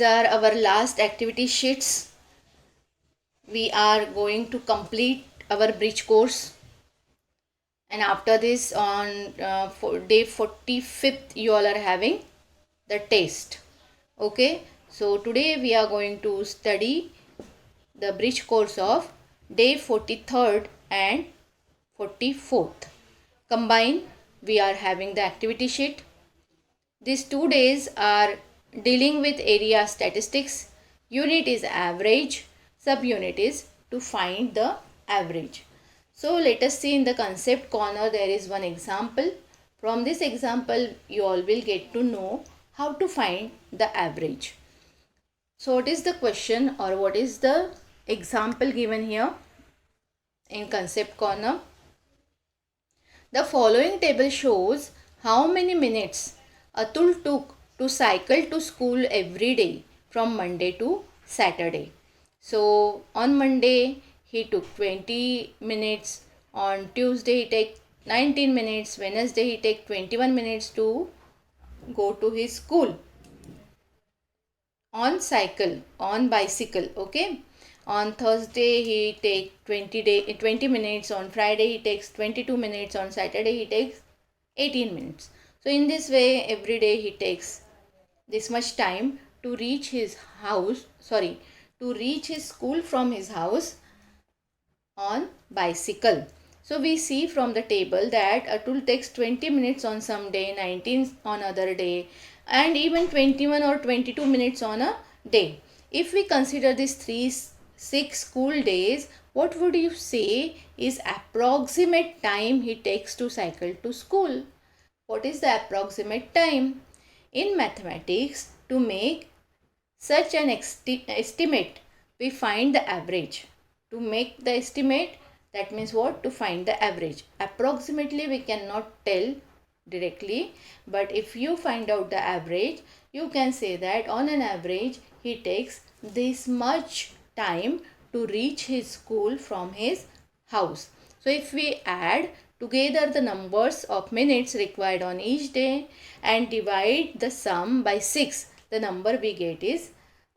these are our last activity sheets. We are going to complete our bridge course, and after this on for day 45th you all are having the test. Okay, so today we are going to study the bridge course of day 43rd and 44th. Combined, we are having the activity sheet. These 2 days are dealing with area statistics. Unit is average, subunit is to find the average. So let us see in the concept corner there is one example. From this example you all will get to know how to find the average. So what is the question or what is the example given here in concept corner? The following table shows how many minutes Atul took to cycle to school every day from Monday to Saturday. So on Monday he took 20 minutes, on Tuesday he take 19 minutes, Wednesday he take 21 minutes to go to his school on bicycle. Okay, on Thursday he takes 20 minutes, on Friday he takes 22 minutes, on Saturday he takes 18 minutes. So in this way every day he takes this much time to reach his school from his house on bicycle. So we see from the table that Atul takes 20 minutes on some day, 19 on other day, and even 21 or 22 minutes on a day. If we consider these 6 school days, what would you say is approximate time he takes to cycle to school? What is the approximate time? In mathematics, to make such an estimate, we find the average. To make the estimate, that means what? To find the average. Approximately we cannot tell directly, but if you find out the average, you can say that on an average he takes this much time to reach his school from his house. So if we add together the numbers of minutes required on each day and divide the sum by 6, the number we get is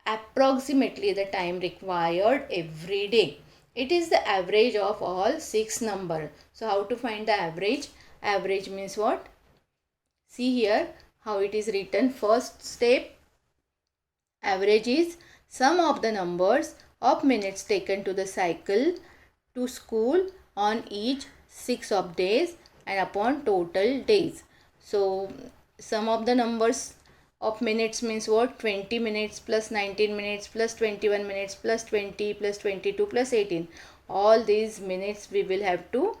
approximately the time required every day. It is the average of all 6 number. So how to find the average? Average means what? See here how it is written. First step, average is sum of the numbers of minutes taken to the cycle to school on each 6 of days and upon total days. So sum of the numbers of minutes means what? 20 minutes plus 19 minutes plus 21 minutes plus 20 plus 22 plus 18. All these minutes we will have to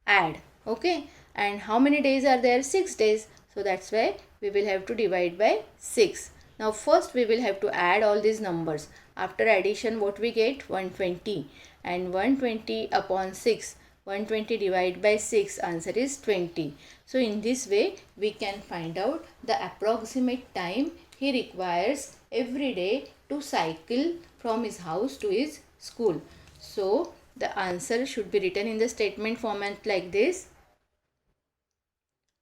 add. Okay, and how many days are there? 6 days. So that's why we will have to divide by 6. Now first we will have to add all these numbers. After addition what we get? 120, and 120 upon 6. 120 divided by 6, answer is 20. So in this way we can find out the approximate time he requires every day to cycle from his house to his school. So the answer should be written in the statement format like this.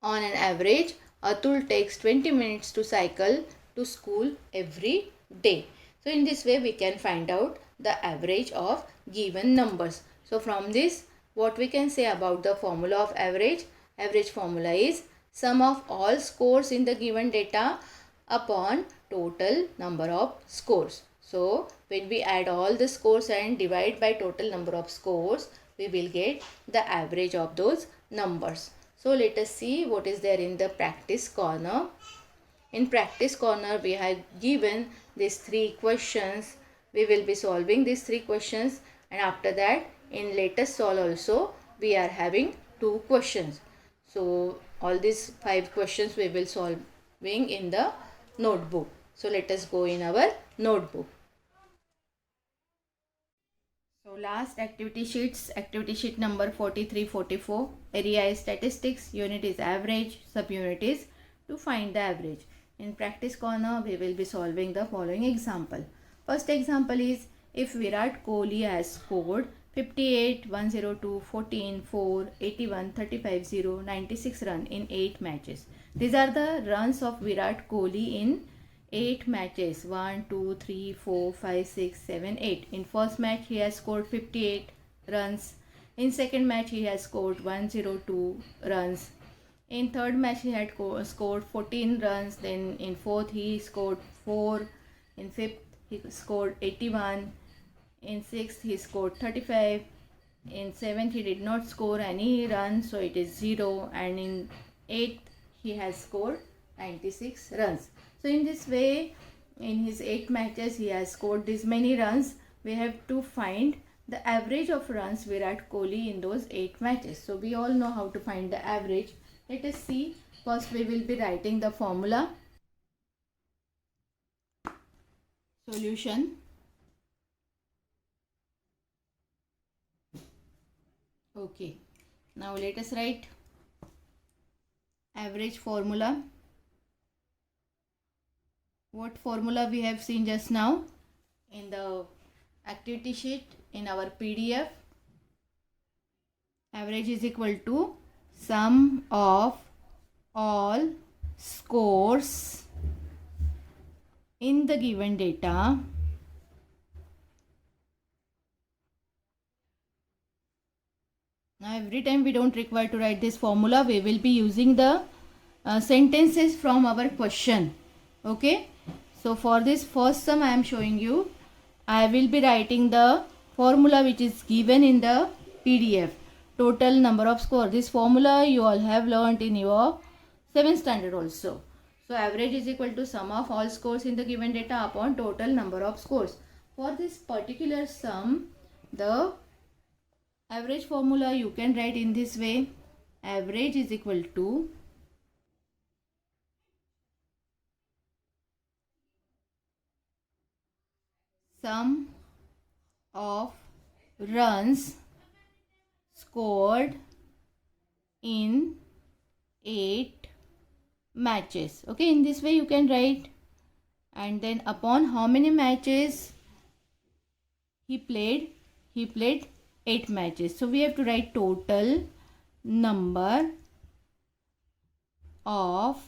On an average, Atul takes 20 minutes to cycle to school every day. So in this way we can find out the average of given numbers. So from this, what we can say about the formula of average? Average formula is sum of all scores in the given data upon total number of scores. So when we add all the scores and divide by total number of scores, we will get the average of those numbers. So let us see what is there in the practice corner. In practice corner we have given these 3 questions. We will be solving these 3 questions, and after that in let us solve also we are having 2 questions. So all these 5 questions we will solving in the notebook. So let us go in our notebook. So last activity sheets, activity sheet number 43-44. Area is statistics, unit is average, subunit is to find the average. In practice corner we will be solving the following example. First example is, if Virat Kohli has scored 58, 102, 14, 4, 81, 35, 0, 96 run in 8 matches. These are the runs of Virat Kohli in 8 matches. 1, 2, 3, 4, 5, 6, 7, 8. In first match he has scored 58 runs. In second match he has scored 102 runs. In third match he had scored 14 runs. Then in fourth he scored 4. In fifth he scored 81. In sixth he scored 35. In seventh he did not score any runs, so it is 0. And in eighth he has scored 96 runs. So in this way, in his 8 matches he has scored this many runs. We have to find the average of runs Virat Kohli in those 8 matches. So we all know how to find the average. Let us see. First we will be writing the formula. Solution. Okay. Now let us write average formula. What formula we have seen just now in the activity sheet in our PDF? Average is equal to sum of all scores in the given data Now every time we don't require to write this formula, we will be using the sentences from our question. Okay. So for this first sum I am showing you, I will be writing the formula which is given in the PDF. Total number of score. This formula you all have learnt in your 7th standard also. So average is equal to sum of all scores in the given data upon total number of scores. For this particular sum, the average formula you can write in this way. Average is equal to sum of runs scored in 8 matches. Okay, in this way you can write, and then upon how many matches he played 8 matches. So we have to write total number of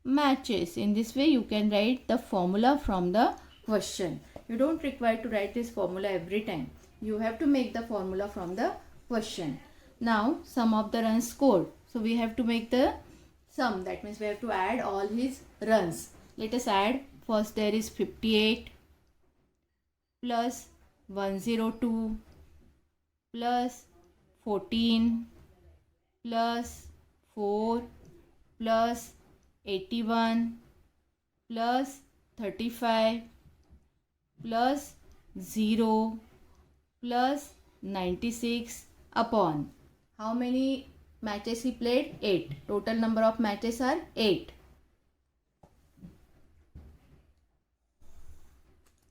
matches. In this way you can write the formula from the question. You don't require to write this formula every time. You have to make the formula from the question. Now sum of the runs scored. So we have to make the sum. That means we have to add all his runs. Let us add. First there is 58 plus 102 plus 14 plus 4 plus 81 plus 35 plus 0 plus 96 upon how many matches he played? 8. Total number of matches are 8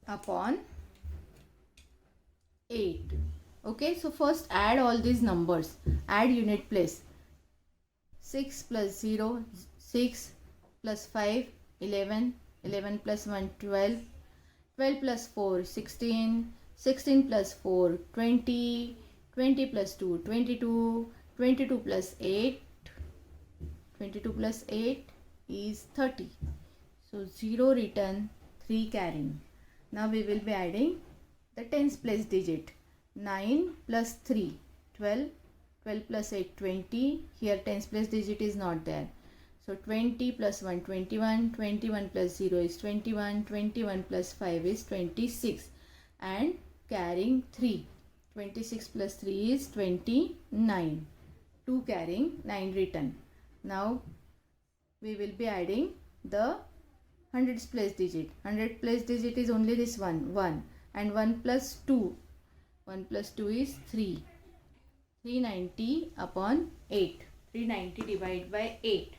upon 8. Okay, so first add all these numbers. Add unit place. 6 plus 0, 6 plus 5, 11, 11 plus 1, 12, 12 plus 4, 16, 16 plus 4, 20, 20 plus 2, 22, 22 plus 8, 22 plus 8 is 30. So 0 written, 3 carrying. Now we will be adding the tens place digit. 9 plus 3, 12, 12 plus 8, 20. Here tens place digit is not there. So 20 plus 1, 21, 21 plus 0 is 21, 21 plus 5 is 26 and carrying 3. 26 plus 3 is 29. 2 carrying, 9 written. Now we will be adding the hundreds place digit. 100 place digit is only this one, 1, and 1 plus 2. 1 plus 2 is 3. 390 upon 8. 390 divided by 8.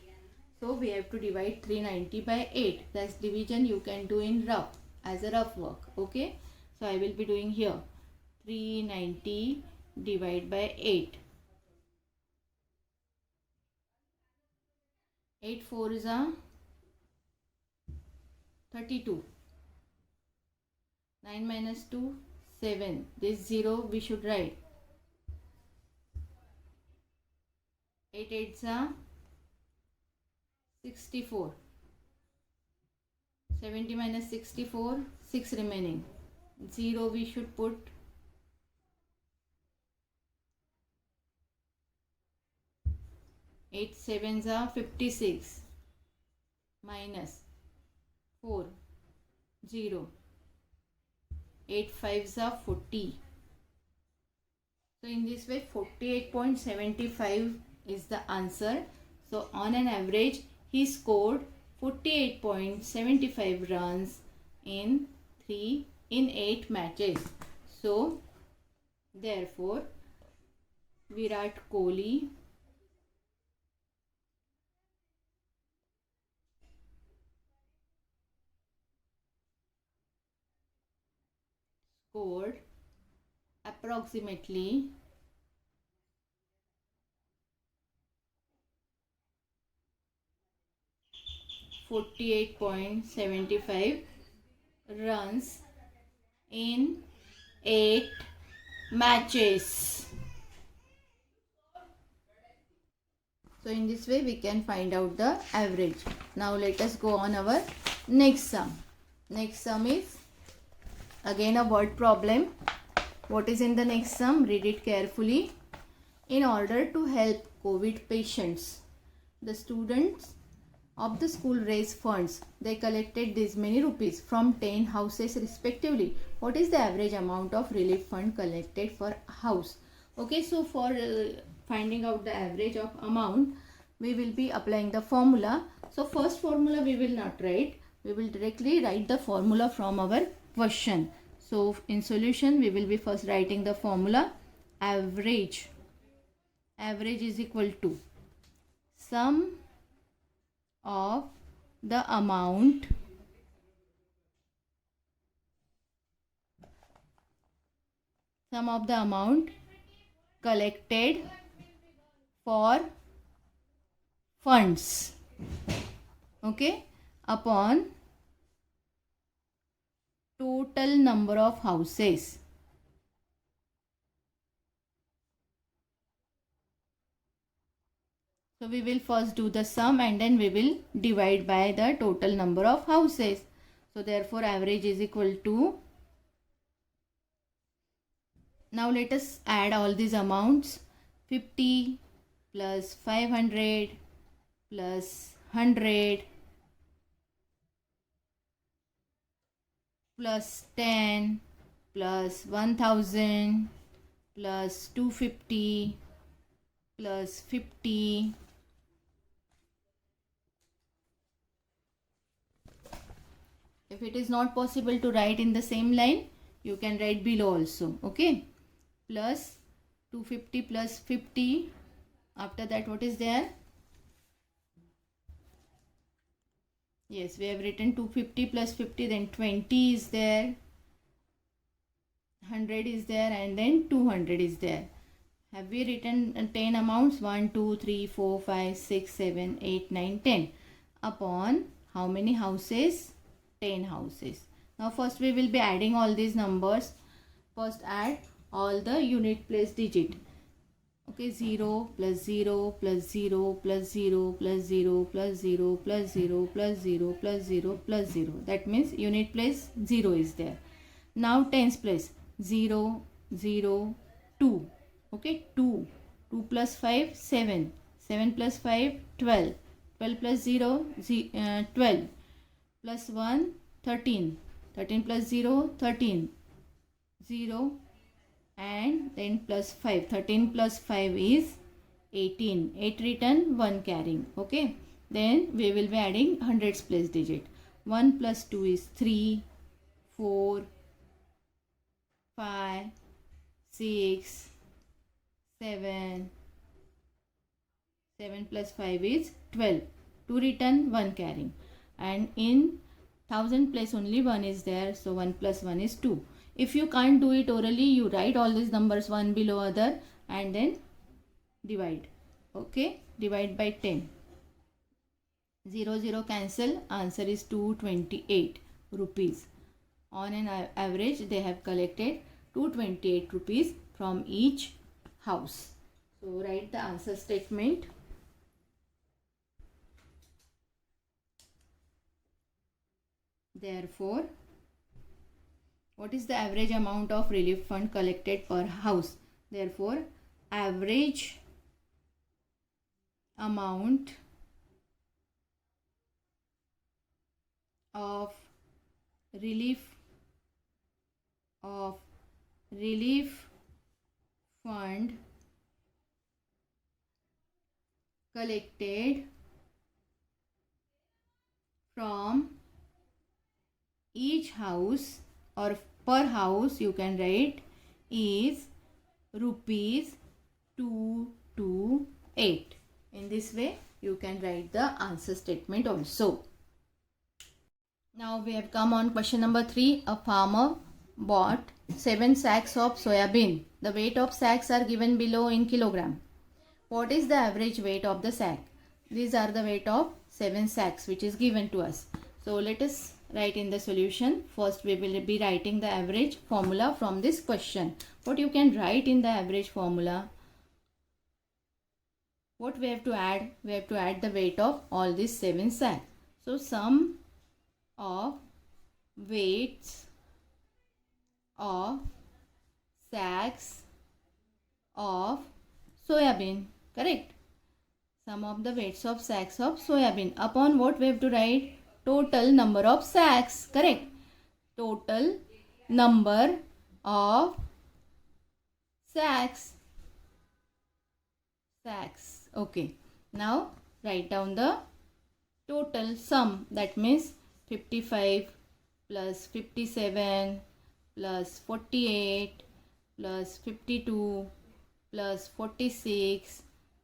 So we have to divide 390 by 8. That's division you can do in rough, as a rough work. Okay. So I will be doing here. 390 divided by 8. 8 4 is a 32. 9 minus 2, 7. This 0 we should write. 8 8s are 64. 70 minus 64, 6 remaining. 0 we should put. 8 sevens are 56 minus 4, 0. 8 fives are 40. So in this way 48.75 is the answer. So on an average he scored 48.75 runs in 8 matches. So therefore Virat Kohli scored approximately 48.75 runs in 8 matches. So in this way we can find out the average. Now let us go on our next sum. Next sum is again a word problem. What is in the next sum? Read it carefully. In order to help COVID patients, the students of the school raised funds. They collected this many rupees from 10 houses respectively. What is the average amount of relief fund collected for house? Okay, so for finding out the average of amount, we will be applying the formula. So first formula we will not write. We will directly write the formula from our question. So in solution we will be first writing the formula. Average is equal to sum of the amount collected for funds, okay, upon total number of houses. So we will first do the sum and then we will divide by the total number of houses. So therefore average is equal to, now let us add all these amounts. 50 plus 500 plus 100 plus 10 plus 1000 plus 250 plus 50 . If it is not possible to write in the same line, you can write below also, okay. Plus 250 plus 50. After that what is there? Yes, we have written 250 plus 50, then 20 is there, 100 is there, and then 200 is there. Have we written 10 amounts? 1, 2, 3, 4, 5, 6, 7, 8, 9, 10. Upon how many houses? 10 houses. Now first we will be adding all these numbers. First add all the unit place digit. Okay, 0 plus 0 plus 0 plus 0 plus 0 plus 0 plus 0 plus 0 plus 0 plus 0. That means unit place 0 is there. Now tens place 0, 0, 2. Okay, 2. 2 plus 5, 7. 7 plus 5, 12. 12 plus 0, 12. Plus 1, 13. 13 plus 0, 13. 0 and then plus 5. 13 plus 5 is 18. 8 written, 1 carrying. Okay. Then we will be adding hundreds place digit. 1 plus 2 is 3, 4, 5, 6, 7. 7 plus 5 is 12. 2 written, 1 carrying. And in 1000 place only 1 is there. So 1 plus 1 is 2. If you can't do it orally, you write all these numbers one below other and then divide. Okay, divide by 10. 0, 0 cancel. Answer is 228 rupees. On an average, they have collected 228 rupees from each house. So write the answer statement. Therefore, what is the average amount of relief fund collected per house? Therefore, average amount of relief fund collected from each house, or per house you can write, is rupees 228. In this way you can write the answer statement also. Now we have come on question number 3. A farmer bought 7 sacks of soya bean. The weight of sacks are given below in kilogram. What is the average weight of the sack? These are the weight of 7 sacks which is given to us. So let us write in the solution. First we will be writing the average formula from this question. What you can write in the average formula? What we have to add? We have to add the weight of all these 7 sacks. So sum of weights of sacks of soya bean. Correct? Sum of the weights of sacks of soya bean. Upon what we have to write? Total number of sacks. Correct? Total number of sacks. Okay. Now write down the total sum. That means 55 plus 57 plus 48 plus 52 plus 46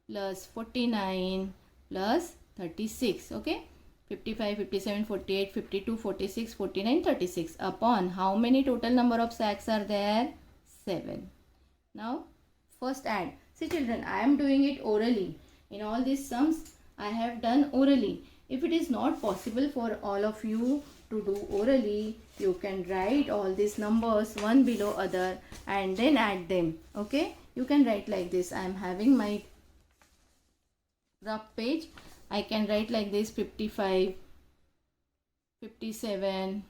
plus 49 plus 36. Okay, 55, 57, 48, 52, 46, 49, 36. Upon how many total number of sacks are there? 7. Now first add. See children, I am doing it orally. In all these sums I have done orally. If it is not possible for all of you to do orally, you can write all these numbers one below other and then add them. Okay, you can write like this. I am having my rough page. I can write like this: 55, 57,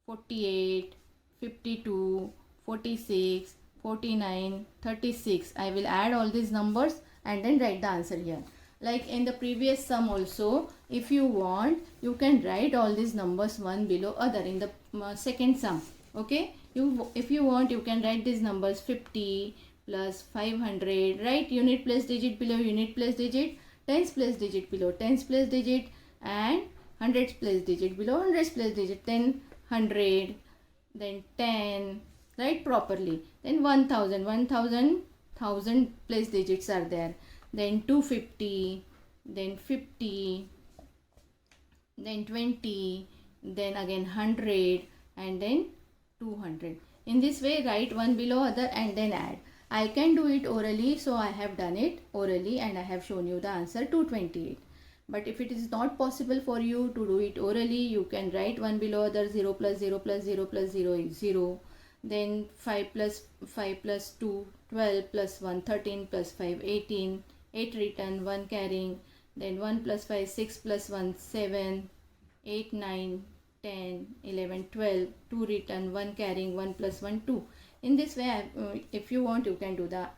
48, 52, 46, 49, 36. I will add all these numbers and then write the answer here. Like in the previous sum also, if you want, you can write all these numbers one below other in the second sum. Okay, if you want, you can write these numbers: 50 plus 500, write unit place digit below unit place digit, tens place digit below tens place digit, and hundreds place digit below hundreds place digit. Then 100, then 10, write properly. Then 1000, 1000 place digits are there. Then 250, then 50, then 20, then again 100, and then 200. In this way, write one below other and then add. I can do it orally, so I have done it orally and I have shown you the answer 228. But if it is not possible for you to do it orally, you can write one below other. 0 plus 0 plus 0 plus 0 is 0. Then 5 plus 5 plus 2, 12 plus 1, 13 plus 5, 18. 8 written, 1 carrying. Then 1 plus 5, 6 plus 1, 7. 8, 9, 10, 11, 12. 2 written, 1 carrying, 1 plus 1, 2. In this way, if you want, you can do the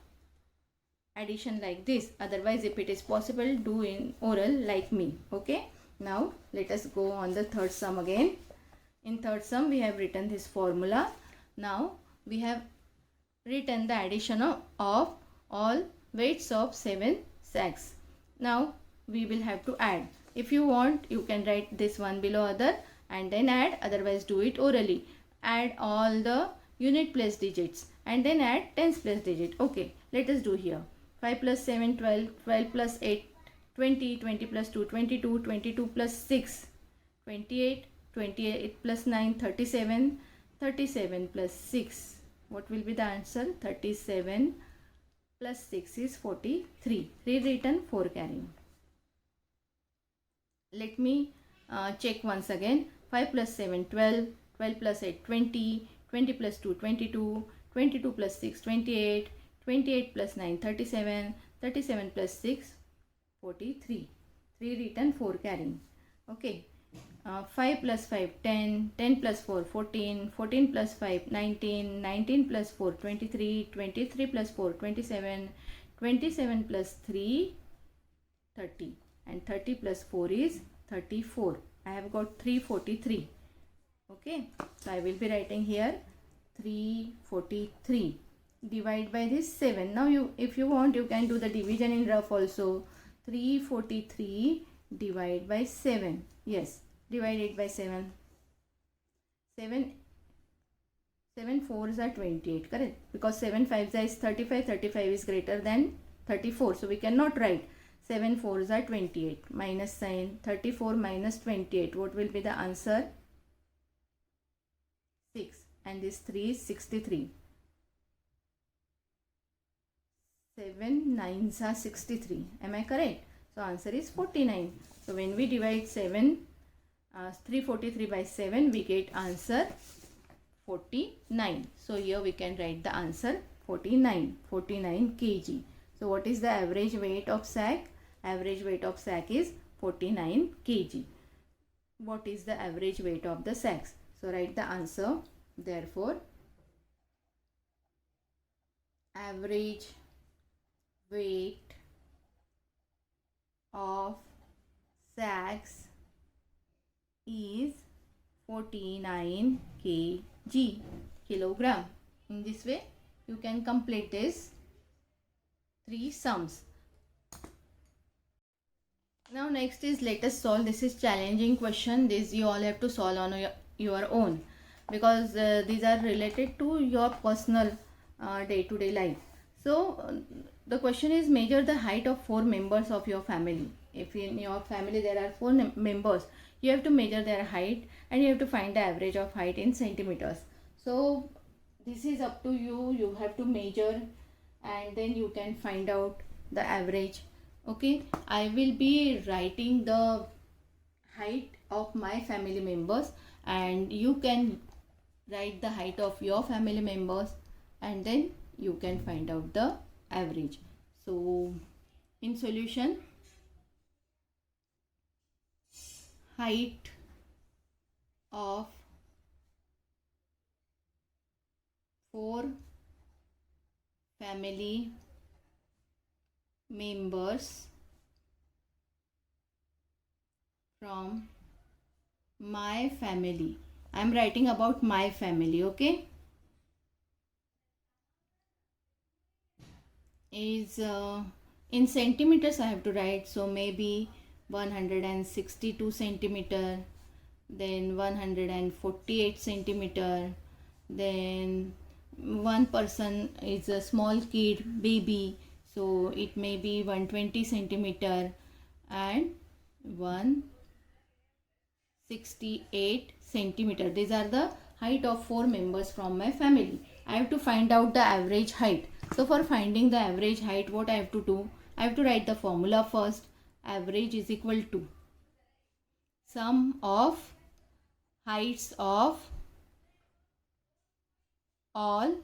addition like this. Otherwise, if it is possible, do in oral like me. Okay. Now, let us go on the third sum again. In third sum, we have written this formula. Now, we have written the addition of all weights of 7 sacks. Now, we will have to add. If you want, you can write this one below other and then add. Otherwise, do it orally. Add all the unit place digits and then add tens place digit. Okay, let us do here. 5 plus 7, 12, 12 plus 8, 20, 20 plus 2, 22, 22 plus 6, 28, 28 plus 9, 37, 37 plus 6. What will be the answer? 37 plus 6 is 43. 3 written, 4 carrying. Let me check once again. 5 plus 7, 12, 12 plus 8, 20, 20 plus 2, 22, 22 plus 6, 28, 28 plus 9, 37, 37 plus 6, 43. 3 written, 4 carrying. Okay. 5 plus 5 10, 10 plus 4 14, 14 plus 5 19, 19 plus 4 23, 23 plus 4 27, 27 plus 3 30, and 30 plus 4 is 34. I have got 343. Okay, so I will be writing here 343. Divide by this 7. Now you, if you want, you can do the division in rough also. 343 divide by 7. Yes, divide it by 7. 7 4s are 28, correct? Because 7 5s is 35. 35 is greater than 34. So we cannot write 7 4s are 28. Minus sign. 34 minus 28. What will be the answer? 6. And this 3 is 63. 7 9s are 63. Am I correct? So answer is 49. So when we divide 343 by 7, we get answer 49. So here we can write the answer 49 kg. So what is the average weight of sack? Average weight of sack is 49 kg. What is the average weight of the sacks? So write the answer. Therefore, average weight of sacks is 49 kg, kilogram. In this way, you can complete this 3 sums. Now next is, let us solve. This is challenging question. This you all have to solve on your own, because these are related to your personal day-to-day life. So the question is, measure the height of 4 members of your family. If in your family there are 4 members, you have to measure their height and you have to find the average of height in centimeters. So this is up to you. You have to measure and then you can find out the average. Okay, I will be writing the height of my family members and you can write the height of your family members and then you can find out the average. So in solution, height of 4 family members from my family. I am writing about my family, okay? Is in centimeters I have to write, so maybe 162 centimeter, then 148 centimeter, then one person is a small kid, baby, so it may be 120 centimeter and 168 centimeter. These are the height of 4 members from my family. I have to find out the average height. So for finding the average height, what I have to do? I have to write the formula first. Average is equal to sum of heights of all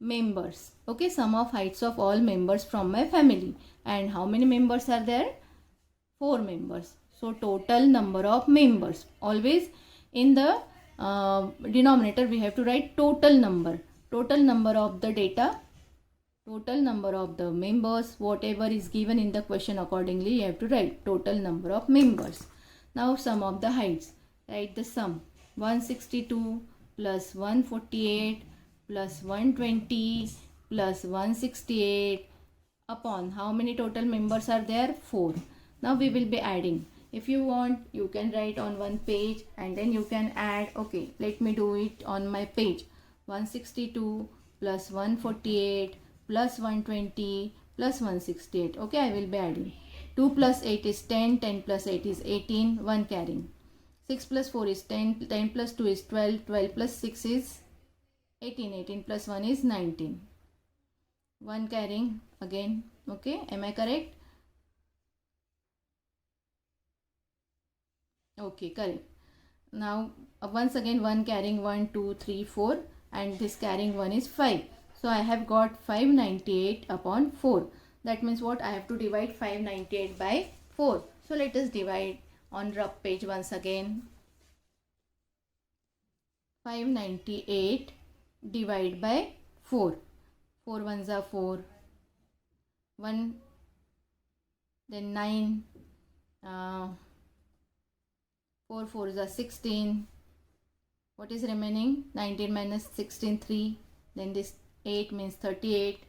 members. Okay, sum of heights of all members from my family. And how many members are there? 4 members. So total number of members. Always in the denominator we have to write total number. Total number of the data, total number of the members, whatever is given in the question, accordingly you have to write total number of members. Now sum of the heights. Write the sum. 162 plus 148 plus 120 plus 168 upon how many total members are there? 4. Now we will be adding. If you want, you can write on one page and then you can add. Okay, let me do it on my page. 162 plus 148 plus 120 plus 168. Okay, I will be adding. 2 plus 8 is 10, 10 plus 8 is 18, 1 carrying. 6 plus 4 is 10, 10 plus 2 is 12, 12 plus 6 is 18, 18 plus 1 is 19. 1 carrying again. Okay, am I correct? Okay, correct. Now once again 1 carrying 1, 2, 3, 4 and this carrying 1 is 5. So I have got 598 upon 4. That means what? I have to divide 598 by 4. So let us divide on rough page once again. 598 divide by 4. 4 ones are 4. 1, then 9. 4 4s are 16. What is remaining? 19 minus 16, 3. Then this 8 means 38.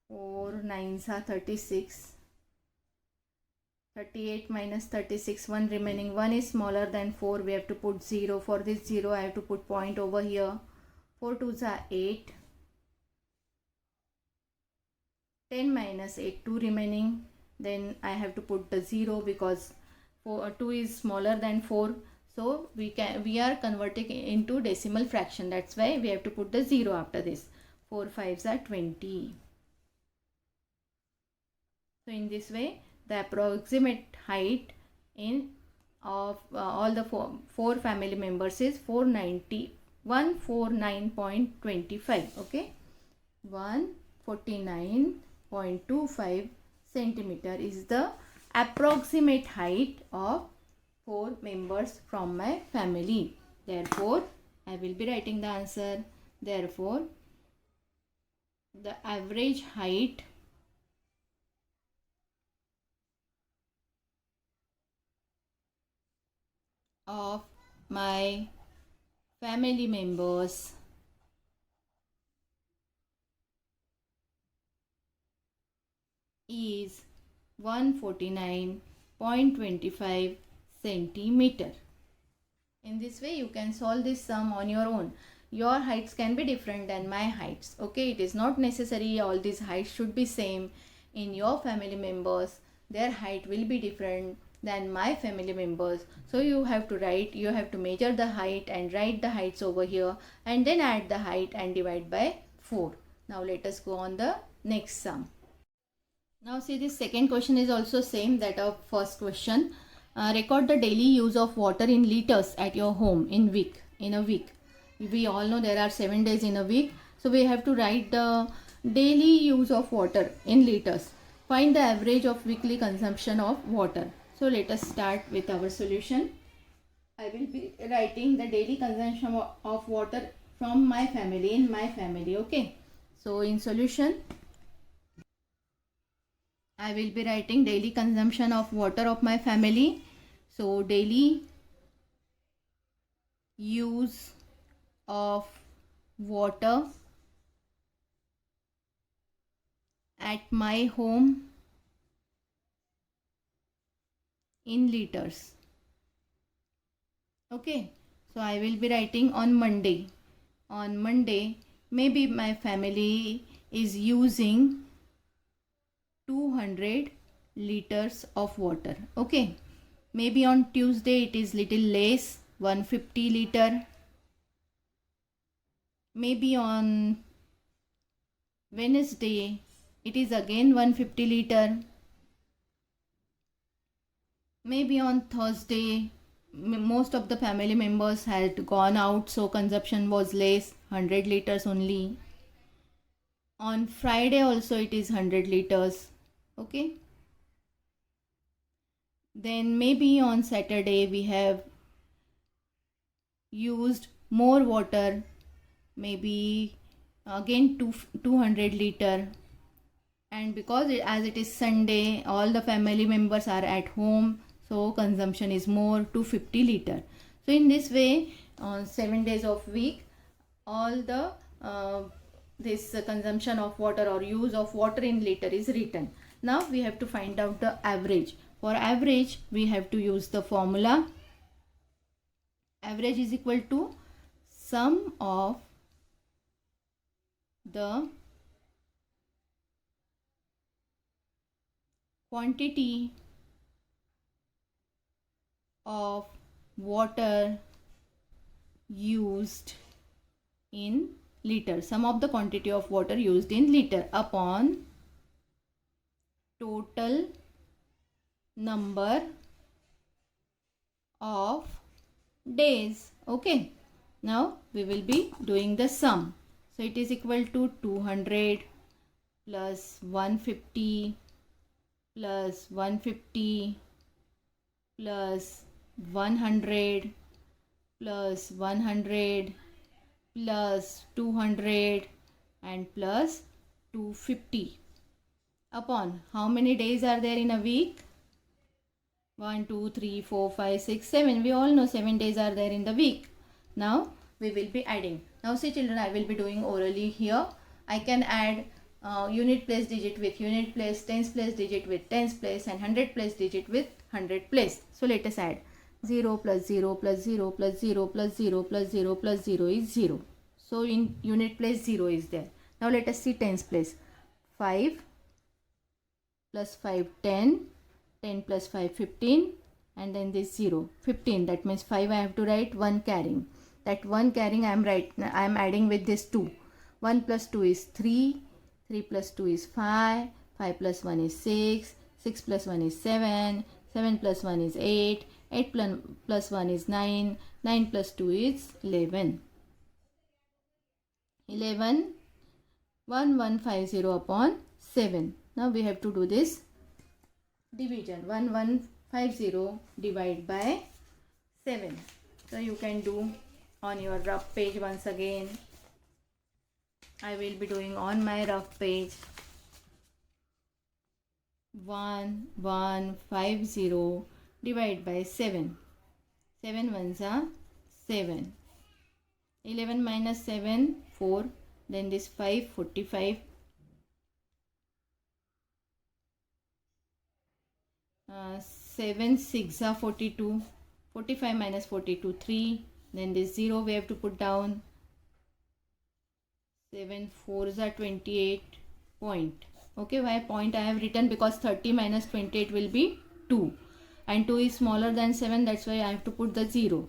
4 9s are 36. 38 minus 36, 1 remaining. 1 is smaller than 4. We have to put 0. For this 0, I have to put point over here. 4 2s are 8. 10 minus 8, 2 remaining. Then I have to put the 0 because 2 is smaller than 4. So we are converting into decimal fraction. That's why we have to put the 0 after this. 4 5s are 20. So in this way, the approximate height of all the four family members is 149.25. Okay, 149.25 centimeter is the approximate height of 4 members from my family. Therefore, I will be writing the answer. Therefore, the average height of my family members is 149.25 centimeter. In this way, you can solve this sum on your own. Your heights can be different than my heights. Okay, it is not necessary all these heights should be same. In your family members, their height will be different than my family members. So you have to measure the height and write the heights over here and then add the height and divide by 4. Now let us go on the next sum. Now see, this second question is also same that of first question. Record the daily use of water in liters at your home in a week. We all know there are 7 days in a week. So we have to write the daily use of water in liters. Find the average of weekly consumption of water. So let us start with our solution. I will be writing the daily consumption of water from my family, in my family. Okay. So in solution, I will be writing daily consumption of water of my family. So daily use of water at my home in liters. Okay, so I will be writing on Monday. On Monday, maybe my family is using 200 liters of water. Okay, maybe on Tuesday it is little less, 150 liter. Maybe on Wednesday it is again 150 liter. Maybe on Thursday most of the family members had gone out, so consumption was less, 100 liters only. On Friday also it is 100 liters. Okay, then maybe on Saturday we have used more water, maybe again 200 liter. And because as it is Sunday, all the family members are at home, so consumption is more, 250 liter. So in this way, on 7 days of week, all the this consumption of water or use of water in liter is written. Now we have to find out the average. For average, we have to use the formula. Average is equal to sum of the quantity of water used in liter, sum of the quantity of water used in liter upon total number of days. Okay, now we will be doing the sum. So it is equal to 200 plus 150 plus 150 plus 100 plus 100 plus 200 and plus 250 upon how many days are there in a week? 1, 2, 3, 4, 5, 6, 7. We all know 7 days are there in the week. Now we will be adding. Now see children, I will be doing orally here. I can add unit place digit with unit place, tens place digit with tens place and hundred place digit with hundred place. So let us add 0 plus 0 plus 0 plus 0 plus 0 plus 0 plus 0 is 0. So in unit place 0 is there. Now let us see tens place. 5 plus 5 10, 10 plus 5 15 and then this 0 15, that means 5 I have to write 1 carrying. That 1 carrying I am adding with this 2. 1 plus 2 is 3, 3 plus 2 is 5, 5 plus 1 is 6, 6 plus 1 is 7, 7 plus 1 is 8, 8 plus 1 is 9, 9 plus 2 is 11. 11 1150 upon 7. Now we have to do this division. 1150 divided by 7. So you can do on your rough page once again. I will be doing on my rough page. 1150 divided by 7. 7 ones are 7. 11 minus 7 4. Then this 5 45. 7 6 are 42. 45 minus 42 3. Then this 0 we have to put down. 7 4s are 28 point. Okay, why point I have written? Because 30 minus 28 will be 2 and 2 is smaller than 7, that's why I have to put the 0.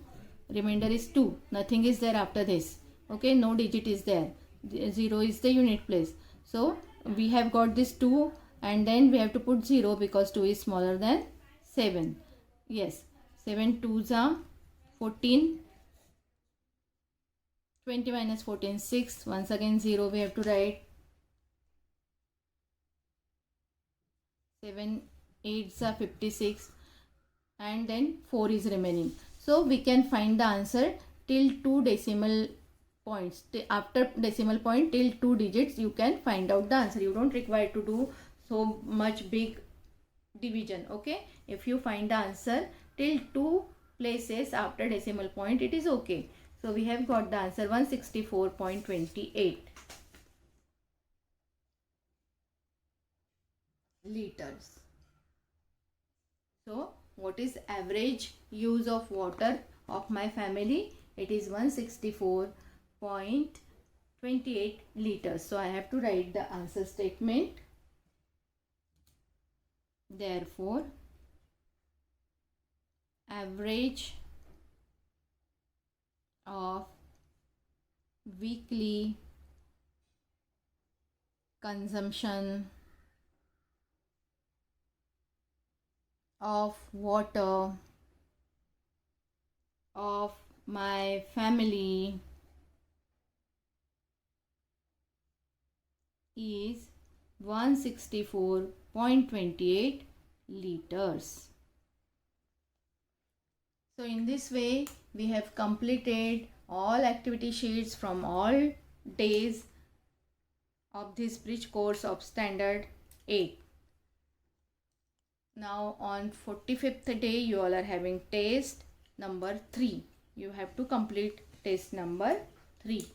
Remainder is 2. Nothing is there after this. Okay, no digit is there. 0 is the unit place. So we have got this 2 and then we have to put 0 because 2 is smaller than 7. Yes, 7 2s are 14. 20 minus 14 6. Once again 0 we have to write. 7 8s are 56 and then 4 is remaining. So we can find the answer till 2 decimal points. After decimal point till 2 digits you can find out the answer. You don't require to do so much big division. Okay, if you find the answer till 2 places after decimal point, it is okay. So we have got the answer 164.28 liters. So what is average use of water of my family? It is 164.28 liters. So I have to write the answer statement. Therefore, average of weekly consumption of water of my family is 164.28 liters. So in this way we have completed all activity sheets from all days of this bridge course of standard 8. Now on 45th day you all are having test number 3. You have to complete test number 3.